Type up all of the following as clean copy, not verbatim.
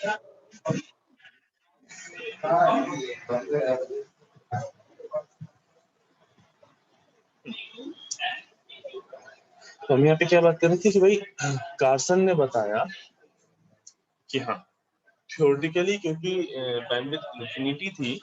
तो हम यहाँ पे क्या बात कर रहे थे कि भाई कार्सन ने बताया कि हाँ थ्योरेटिकली क्योंकि बैंडविड्थ इंफिनिटी थी,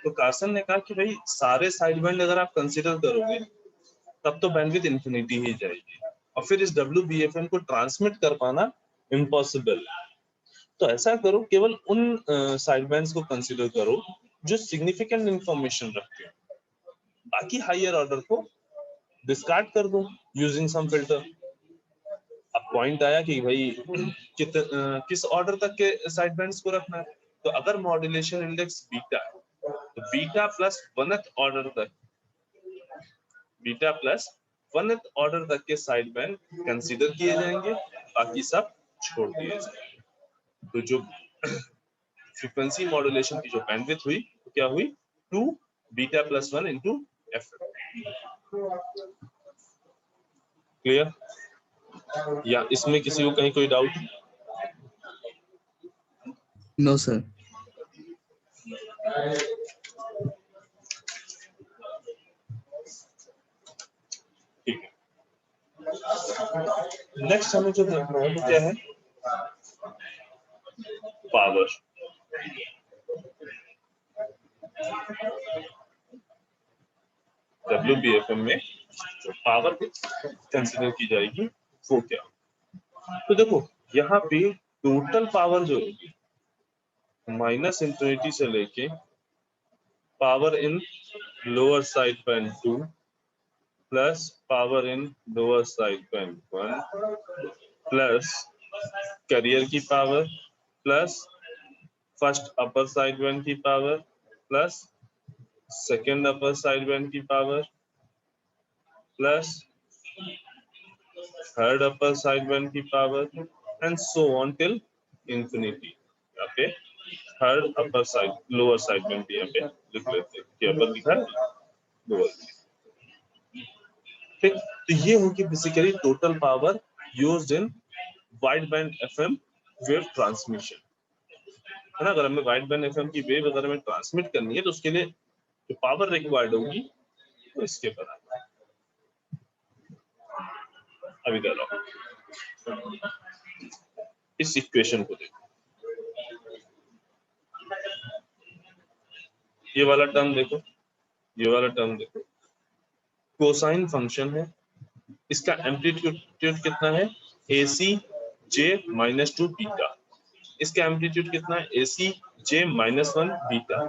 तो कार्सन ने कहा कि भाई सारे साइड बैंड अगर आप कंसीडर करोगे तब तो बैंडविड्थ इंफिनिटी ही जाएगी, और फिर इस WBFM को ट्रांसमिट कर पाना इम्पॉसिबल। तो ऐसा करो, केवल उन साइड बैंड्स को कंसीडर करो जो सिग्निफिकेंट इंफॉर्मेशन रखते हैं, बाकी हायर ऑर्डर को डिस्कार्ड कर दो यूजिंग सम फिल्टर। अब पॉइंट आया कि भाई किस ऑर्डर तक के साइड बैंड्स को रखना है। तो अगर मॉड्यूलेशन इंडेक्स बीटा है तो बीटा प्लस वनथ ऑर्डर तक, बीटा प्लस वनथ ऑर्डर तक के साइड बैंड कंसीडर किए जाएंगे, बाकी सब छोड़ दिए जाएंगे। तो जो फ्रीक्वेंसी मॉड्यूलेशन की जो बैंडविड्थ हुई तो क्या हुई 2 beta plus 1 into F. Clear? या इसमें किसी को कहीं कोई डाउट? No sir. ठीक है, नेक्स्ट हमें जो देखना है वो क्या है, पावर। WBFM में जो पावर कंसीडर की जाएगी वो क्या, तो देखो यहाँ पे टोटल पावर जो होगी माइनस इंफिनिटी से लेके power in lower side band 2 plus power in lower side band 1 plus carrier की power plus first upper side band की power plus second upper side band की power plus third upper side band की power and so on till infinity. यहाँ पे third upper side lower side band यहाँ पे लिख लेते हैं कि अपर लिखा है लोअर। ठीक, तो ये होगी basically total power used in wide band FM wave transmission, है ना। अगर हमें वाइड बैंड एफएम की वेव अगर हमें ट्रांसमिट करनी है तो उसके लिए जो पावर रिक्वायर्ड होगी तो इसके बराबर। अभी देखो इस इक्वेशन को देखो, ये वाला टर्म देखो, ये वाला टर्म देखो, कोसाइन फंक्शन है, इसका एम्पलीट्यूड कितना है AC J -2 बीटा, इसका एम्पलीट्यूड कितना है AC J -1 बीटा।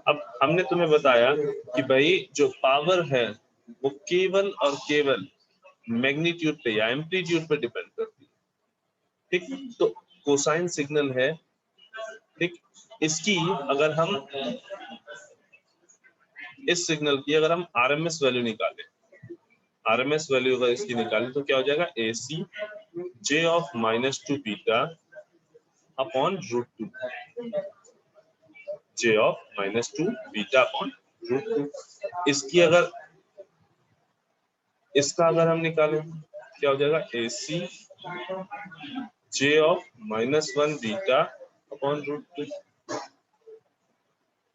अब हमने तुम्हें बताया कि भाई जो पावर है वो केवल और केवल मैग्नीट्यूड पे या एम्पलीट्यूड पे डिपेंड करती है। ठीक, तो कोसाइन सिग्नल है, ठीक, इसकी अगर हम इस सिग्नल की अगर हम RMS वैल्यू निकालें, RMS वैल्यू अगर इसकी निकालें तो क्या हो जाएगा AC J of -2 beta upon √2, J of -2 beta upon √2। इसकी अगर इसका अगर हम निकालें क्या हो जाएगा AC J of -1 beta upon √2।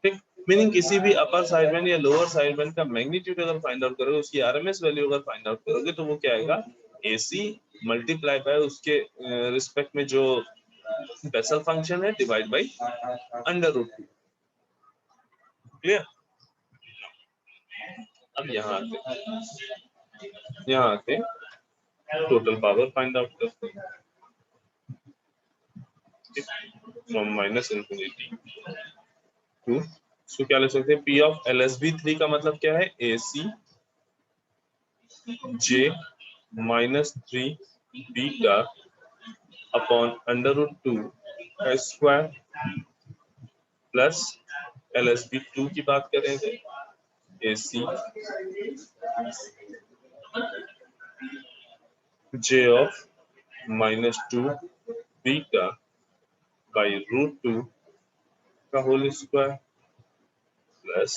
ठीक, मीनिंग किसी भी अपर साइड बैंड या लोअर साइड बैंड का मैग्नीट्यूड अगर फाइंड आउट करोगे, उसकी RMS वैल्यू अगर फाइंड आउट करोगे तो वो क्या आएगा AC मल्टीप्लाई बाय उसके रिस्पेक्ट में जो बेसल फंक्शन है डिवाइड बाय √2। क्लियर? अब यहाँ आते टोटल पावर फाइंड आउट करते हैं फ्रॉम -इंफिनिटी टू, इसको क्या लिख सकते हैं P of LSB3 का मतलब क्या है AC J -3 बीटा अपॉन √2 का स्क्वायर प्लस LSB2 की बात करेंगे AC J of -2 beta by √2 का whole square plus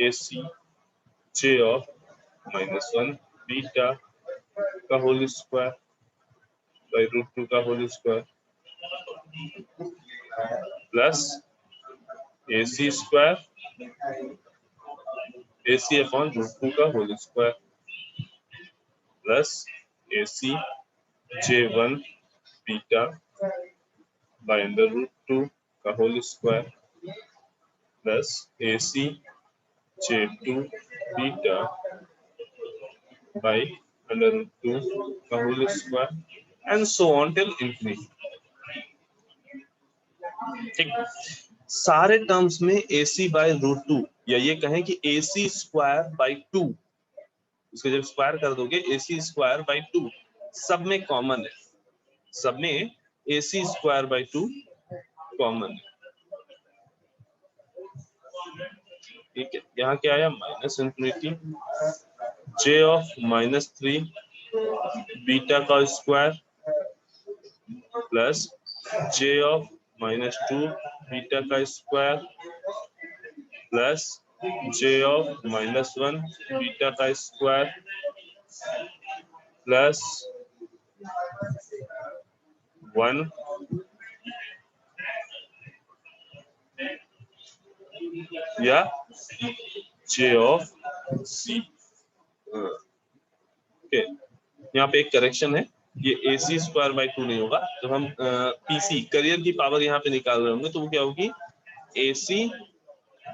AC J of -1 beta का होल स्क्वायर by √2 का whole square. Plus AC square AC upon √2 का whole square plus AC J1 beta by √2 का whole square plus AC J2 beta by √2 का whole square and so on till infinity. ठीक, सारे terms में AC bye √2 या ये कहें कि AC स्क्वायर बाय 2, इसको जब स्क्वायर कर दोगे AC स्क्वायर बाय 2 सब में कॉमन है, सब में AC स्क्वायर बाय 2 कॉमन है। ठीक है, यहाँ क्या आया minus infinity J of -3 beta का square plus J of -2 beta का square plus J of -1 beta का स्क्वायर प्लस 1 या J ऑफ C। ओके, यहाँ पे एक करेक्शन है, ये AC स्क्वायर बाय 2 नहीं होगा। जब हम PC करियर की पावर यहाँ पे निकाल रहे होंगे तो वो क्या होगी AC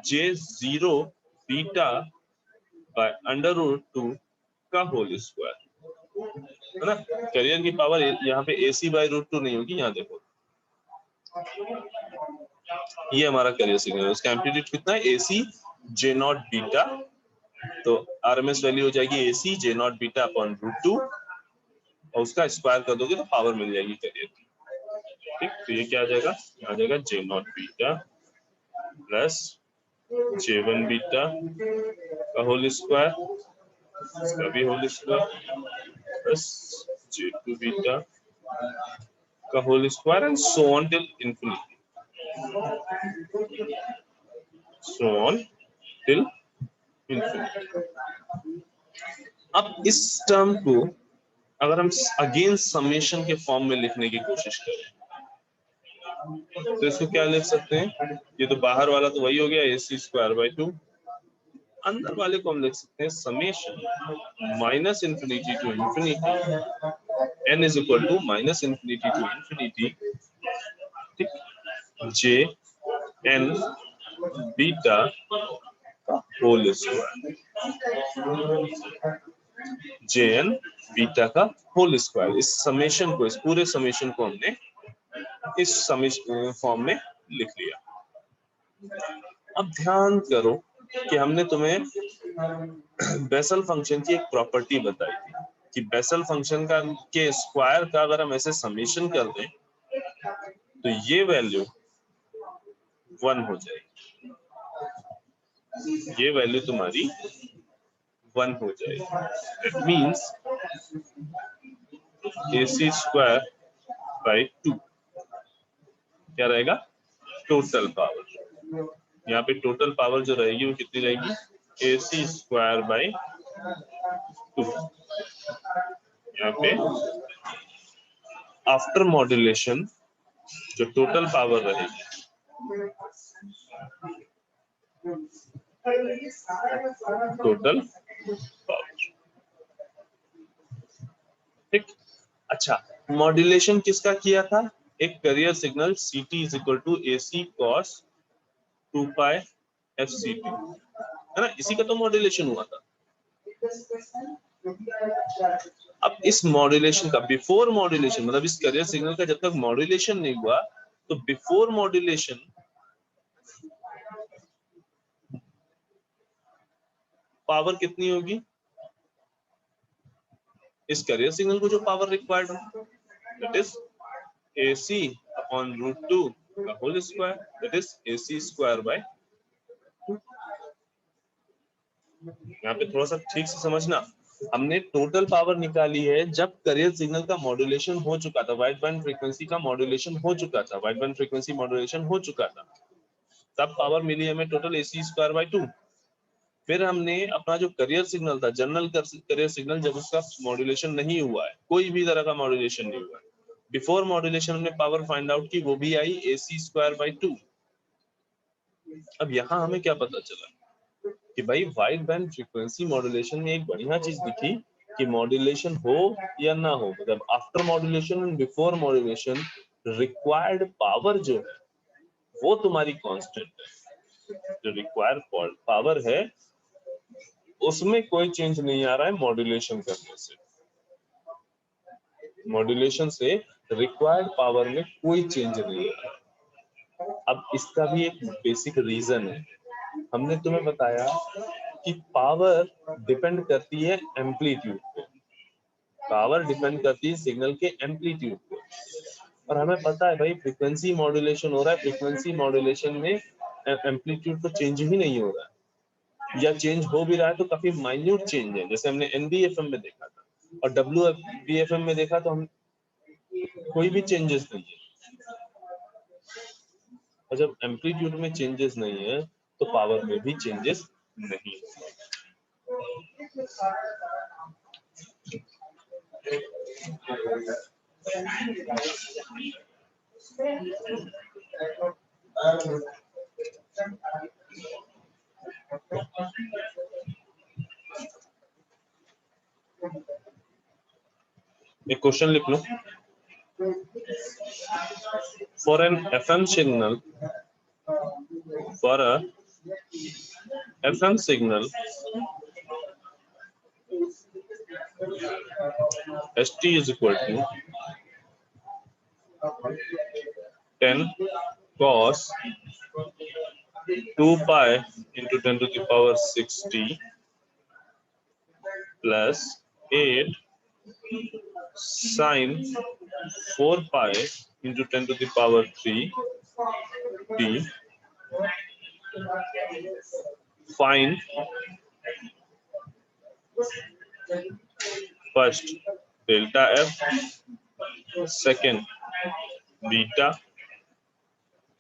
J0 बीटा बाय √2 का होल स्क्वायर, है ना। करियर की पावर यहाँ पे AC बाय √2 नहीं होगी। यहाँ देखो ये हमारा करियर सिग्नल है, उसका एम्पलीट्यूड कितना है AC J0 बीटा, तो RMS वैल्यू हो जाएगी AC J0 बीटा अपॉन √2 और उसका स्क्वायर कर दोगे तो पावर मिल जाएगी करियर की। ठीक, तो ये क्या आ जाएगा, आ जाएगा J0 beta plus J1 beta का होल स्क्वायर, इसका भी whole square plus J2 beta का whole square and so on till infinity, so on till infinity. अब इस टर्म को अगर हम अगेन समेशन के फॉर्म में लिखने की कोशिश करें तो इसको क्या लिख सकते हैं, ये तो बाहर वाला तो वही हो गया AC स्क्वायर बाय 2, अंदर वाले को हम लिख सकते हैं summation -infinity to infinity n is equal to -infinity to infinity, ठीक, J n बीटा का होल स्क्वायर, Jn बीटा का होल स्क्वायर। इस समेशन को, इस पूरे समेशन को हमने इस समेशन फॉर्म में लिख लिया। अब ध्यान करो कि हमने तुम्हें बेसल फंक्शन की एक प्रॉपर्टी बताई थी कि बेसल फंक्शन का के स्क्वायर का अगर हम ऐसे समेशन कर दें तो ये वैल्यू 1 हो जाएगी, ये वैल्यू तुम्हारी 1 हो जाएगी। It means AC square by 2 क्या रहेगा, टोटल पावर। यहाँ पे टोटल पावर जो रहेगी वो कितनी रहेगी, AC स्क्वायर बाय 2। यहाँ पे आफ्टर मॉड्यूलेशन जो टोटल पावर रहेगी टोटल पावर, ठीक। अच्छा, मॉड्यूलेशन किसका किया था, एक carrier signal CT is equal to AC cos 2 pi FCT, है ना, इसी का तो मॉड्यूलेशन हुआ था। अब इस मॉड्यूलेशन का बिफोर मॉड्यूलेशन मतलब इस करियर सिग्नल का जब तक मॉड्यूलेशन नहीं हुआ तो बिफोर मॉड्यूलेशन पावर कितनी होगी, इस करियर सिग्नल को जो पावर रिक्वायर्ड हो दैट इज AC अपॉन √2 का whole square, that is AC square by 2। यहाँ पे थोड़ा सा ठीक से समझना, हमने टोटल पावर निकाली है जब करियर सिग्नल का मॉड्यूलेशन हो चुका था, वाइड बैंड फ्रीक्वेंसी का मॉड्यूलेशन हो चुका था, वाइड बैंड फ्रीक्वेंसी मॉड्यूलेशन हो चुका था, तब पावर मिली हमें टोटल AC स्क्वायर बाय 2। फिर हमने अपना जो करियर सिग्नल था, जनरल करियर सिग्नल, जब उसका मॉड्यूलेशन नहीं हुआ है, कोई भी तरह का मॉड्यूलेशन नहीं हुआ है, बिफोर मॉड्यूलेशन हमने पावर फाइंड आउट की, वो भी आई AC²/2। अब यहाँ हमें क्या पता चला कि भाई वाइड बैंड फ्रीक्वेंसी मॉड्यूलेशन में एक बढ़िया चीज दिखी कि मॉड्यूलेशन हो या ना हो, मतलब after modulation and before modulation required power जो है वो तुम्हारी कांस्टेंट है। जो रिक्वायर्ड पावर है उसमें कोई चेंज नहीं आ रहा है मॉड्यूलेशन करने से। मॉड्यूलेशन से रिक्वायर्ड पावर में कोई चेंज नहीं आ रहा। अब इसका भी एक बेसिक रीजन है। हमने तुम्हें बताया कि पावर डिपेंड करती है एम्पलीट्यूड पे, पावर डिपेंड करती है सिग्नल के एम्पलीट्यूड पे। और हमें पता है भाई फ्रीक्वेंसी मॉड्यूलेशन हो रहा है, फ्रीक्वेंसी मॉड्यूलेशन में एम्पलीट्यूड तो चेंज ही नहीं हो रहा है, या चेंज हो भी रहा है तो काफी माइन्यूट चेंज है, जैसे हमने NBFM में देखा था और WBFM में देखा तो हम कोई भी चेंजेस नहीं है। और जब एम्पलीट्यूड में चेंजेस नहीं है तो पावर में भी चेंजेस नहीं है। एक क्वेश्चन लिख लो। For an FM signal, for a FM signal, ST is equal to 10 cos 2 pi into 10 to the power 6t plus 8 sin 4 pi into 10 to the power 3 t. Find first delta F, second beta,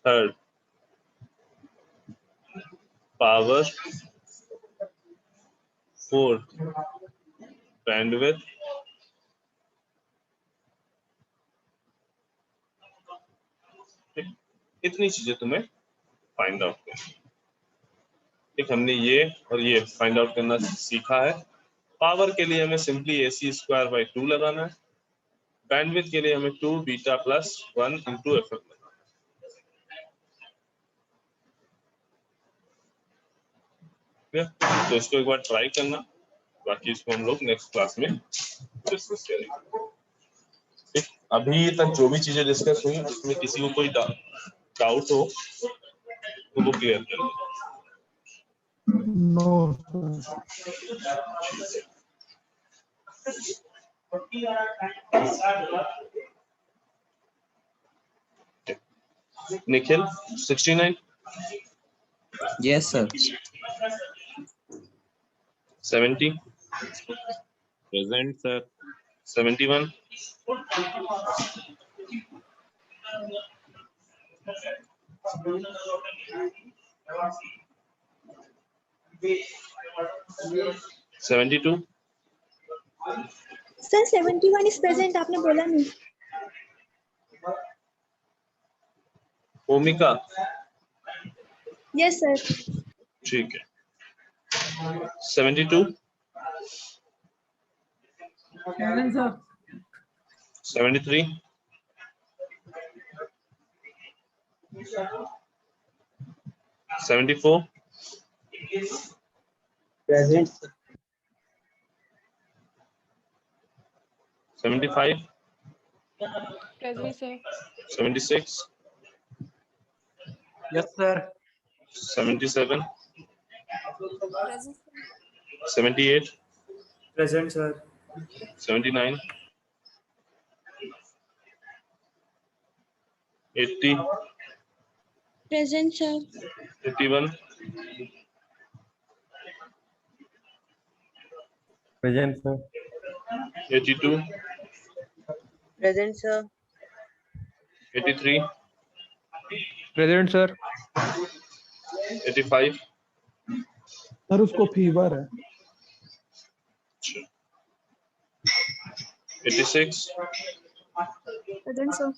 third power, fourth bandwidth, इतनी चीजें तुम्हें find out करनी। ठीक, हमने ये और ये find out करना सीखा है। पावर के लिए हमें सिंपली AC²/2 लगाना है, बैंडविड्थ के लिए हमें 2 बीटा प्लस 1 इंटू एफ लगाना है। तो इसको एक बार ट्राई करना, बाकी इसको हम लोग नेक्स्ट क्लास में डिस्कस करेंगे। ठीक, अभी तक जो भी चीजें डिस्कस हुई उसमें किसी को कोई डाउट हो तो वो क्लियर कर लो। No Nikhil 69, Yes, sir. 70, Present, sir. 71, 72, sir 71 is present, आपने बोला नहीं। Omika, yes sir. ठीक है, 72, 73, 74, Present. 75, Present, sir. 76, Yes, sir. 77, Present. 78, Present, sir. 79, 80, present sir. 81, Present, sir. 82, Present, sir. 83, present sir. 85, sir उसको फीवर है। 86, Present, sir.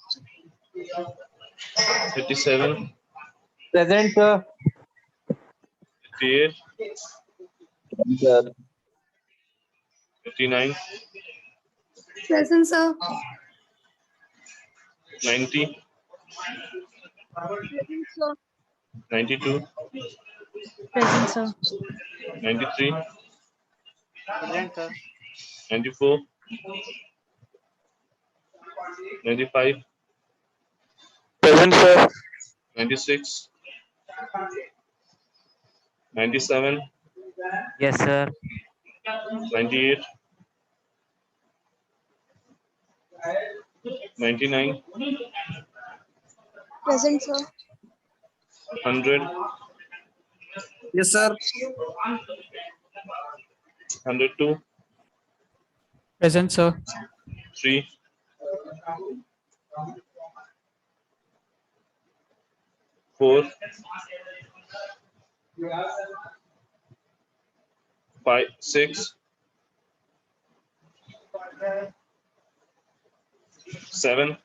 87, Present, sir. 88, Sir. 89, Present, sir. 90, Present, sir. 92, Present, sir. 93, Present, sir. 94, 95, Present, sir. 96, 97, Yes, sir. 98, 99, Present, sir. 100, Yes, sir. 102, Present, sir. 3, 4, 5, 6, 7,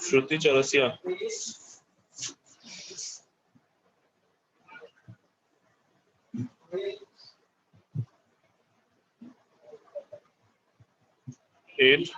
श्रुति चौरसिया, 8,